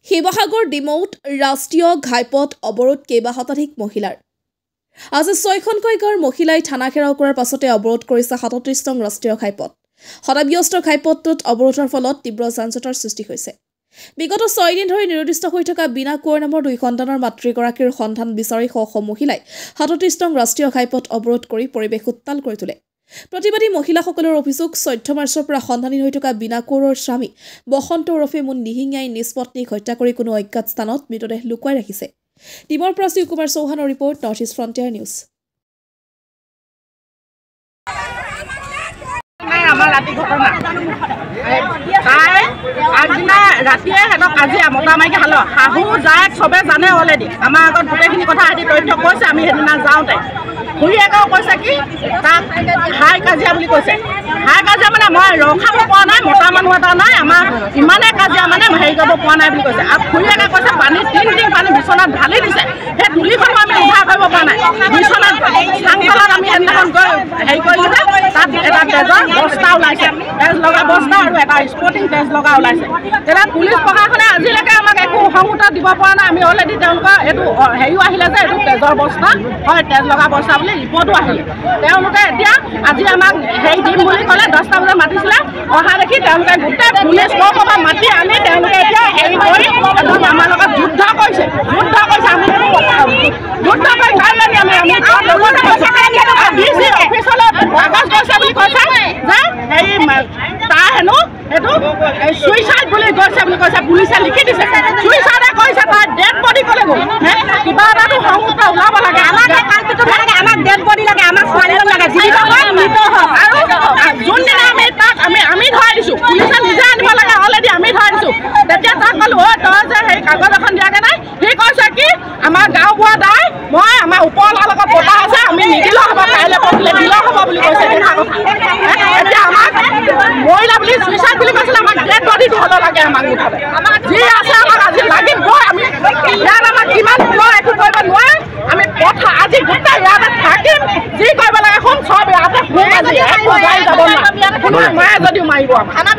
শিৱসাগৰ ডিমৌত ৰাষ্ট্ৰীয় ঘাইপথ অৱৰোধ কেইবা শতাধিক মহিলাৰ আজি 6খনকৈ গাঁৱৰ মহিলাই থানা ঘেৰাও কৰাৰ পাছতে অৱৰোধ কৰিছে ৩৭ নং ৰাষ্ট্ৰীয় ঘাইপথ সদাব্যস্ত ঘাইপথটোত অৱৰোধৰ ফলত তীব্ৰ যান-জঁটৰ সৃষ্টি হৈছে বিগত 6 দিন ধৰি নিৰুদ্দিষ্ট হৈ থকা বিনা কোঁৱৰ নামৰ 2 সন্তানৰ মাতৃগৰাকীৰ সন্ধান বিচাৰি মহিলাই ৩৭ নং ৰাষ্ট্ৰীয় ঘাইপথ অৱৰোধ কৰি পৰিৱেশ উত্তাল কৰি তোলে প্ৰতিবাদী মহিলাসকলৰ অভিযোগ 14 মাৰ্চৰ পৰা সন্ধানী হৈ থকা বিনা কোঁৱৰৰ স্বামী বসন্ত ওৰফে মুন নিহিঙাই নিজ পত্নীক হত্যা কৰি কোনো অজ্ঞাত স্থানত মৃতদেহ লুকুৱাই ৰাখিছে ডিমৰ পৰা শ্ৰী কুমাৰ চৌহানৰ report north east frontier news আমাৰ ৰাতি ঘটনা আগদিনা ৰাতিয়ে সিহঁতক আজি মতা মাইকী হালো শাহু যাক চবে জানে অলৰেডি আমাৰ আগত গোটেইখিনি কথা আজি তথ্য কৈছে আমি সেইদিনা যাওঁতে খুৰীয়েকেও কৈছে কি তাক হাই কাজিয়া বুলি কৈছে হাই কাজিয়া মানে মই ৰখাব পৰা নাই মতা মানুহ এটা নাই আমাৰ ইমানে কাজিয়া মানে হেৰি কৰিব পৰা নাই বুলি কৈছে আৰু খুৰীয়েকে কৈছে পানী 3 দিন পানী বিচনাত ঢালি দিছে সেই তুলিখনো আমি উদ্ধাৰ কৰিব পৰা নাই বিচনাত চাংতলত আমি সেইদিনাখন গৈ হেৰি কৰিলোঁ যে তাত এটা তেজৰ বস্তা ওলাইছে তেজ লগা বস্তা আৰু এটা স্পৰ্টিং তেজ লগা ওলাইছে তেতিয়া পুলিচ প্ৰশাসনে আজিলৈকে আমাক একো সংগঠন দিব পৰা নাই আমি অলৰেডি তেওঁলোকৰ এইটো হেৰিও আহিলে যে এইটো তেজৰ বস্তা হয় তেজ লগা বস্তা বুলি ৰিপৰ্টো আহিলে তেওঁলোকে এতিয়া আজি আমাক হেৰি দিম বুলি ক'লে 10টা বজাত মাতিছিলে অহা দেখি তেওঁলোকে গোটেই পুলিচ পৰা মাতি আনি তেওঁলোকে এতিয়া হেৰি কৰি আমাৰ লগত যুদ্ধ কৰিছে আমি যুদ্ধ কৰি কাইলৈ আমি ডিচি অফিচলৈ কাগজ গৈছে বুলি কৈছে যে হেৰি তাৰ হেনো এইটো চুইচাইড বুলি কৈছে বুলি কৈছে পুলিচে লিখি দিছে চুইচাইডে কৈছে তাৰ ডেড বডি ক'লে গ'ল কিবা এটাতো সংগঠন ওলাব লাগে আমাক ডেড বডি লাগে আমাক ছোৱালী লাগে জীৱিত হয় মৃত হয় আৰু যোনদিনা আমি তাক আমি ধৰাই দিছোঁ পুলিচে নিজে আনিব লাগে অলৰেডি আমি ধৰাই দিছোঁ তেতিয়া তাক ক'লোঁ অ' তই যে সেই কাগজ এখন দিয়াকৈ নাই সি কৈছে কি আমাৰ গাঁওবুঢ়া দাই মই আমাৰ ওপৰৱালাৰ লগত পতা আছে আমি নিদিলেও হ'ব কাইলৈ পৰহিলৈ দিলেও হ'ব বুলি কৈছে কথা এতিয়া আমাক মহিলা বুলি চুইচাইড বুলি কৈছিলে আমাক ডেড বডিটো হ'ব লাগে আমাক মুঠতে যি আছে আমাক আজি লাগিবই আমি ইয়াত আমাক কিমান একো কৰিব নোৱাৰিম আমি কথা আজি গোটেই ইয়াতে থাকিম যি কৰিব লাগে শুন চব ইয়াতে সোমাই যাব নোৱাৰে কোনোবাই মায়ে যদিও মাৰিব আমাক